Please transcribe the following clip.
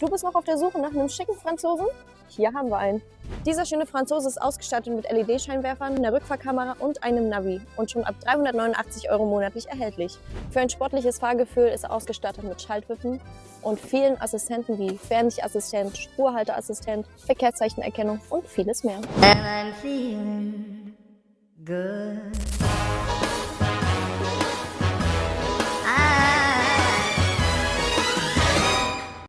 Du bist noch auf der Suche nach einem schicken Franzosen? Hier haben wir einen. Dieser schöne Franzose ist ausgestattet mit LED-Scheinwerfern, einer Rückfahrkamera und einem Navi und schon ab 389 € monatlich erhältlich. Für ein sportliches Fahrgefühl ist er ausgestattet mit Schaltwippen und vielen Assistenten wie Fernlichtassistent, Spurhalteassistent, Verkehrszeichenerkennung und vieles mehr. And I'm feeling good.